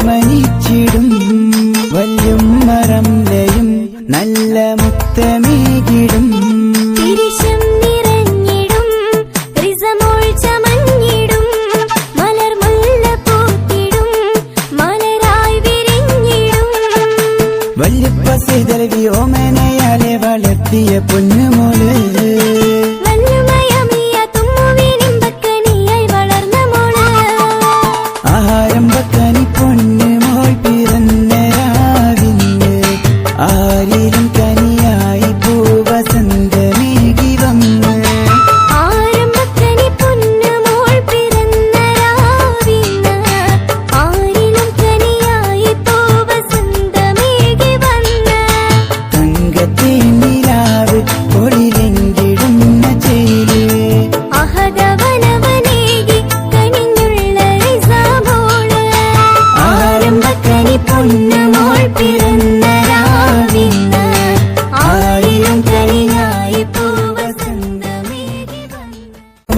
ഓമനിച്ചിടും വല്യുമ്മ റംലയും നല്ല മുത്തമേകിടും തിരിശം നിറഞ്ഞിടും റിസമോൾ ചമഞ്ഞിടും മലർ മുല്ല പൂത്തിടും മലരായി വിരിഞ്ഞിടും വല്യപ്പ സൈതലവി ഓമനയാലെ വളർത്തിയ പൊന്നുമോള് ആരംഭക്കനി പൊന്നുമോൾ പിറന്ന രാവിന് ആരിലും കനിയായി പൂവസന്തമേകി വന്ന് ആരംഭക്കനി പൊന്നുമോൾ പിറന്ന രാവിന് ആരിലും കനിയായി പൂവസന്തമേകി വന്ന് തങ്കത്തെ നിലാവ് ഒളിലെങ്കിടുന്ന ചേര് അഹദവനവനേകി കനിഞ്ഞുള്ള റിസമോള് ആരംഭക്കനി പൊന്നുമോൾ പിറന്ന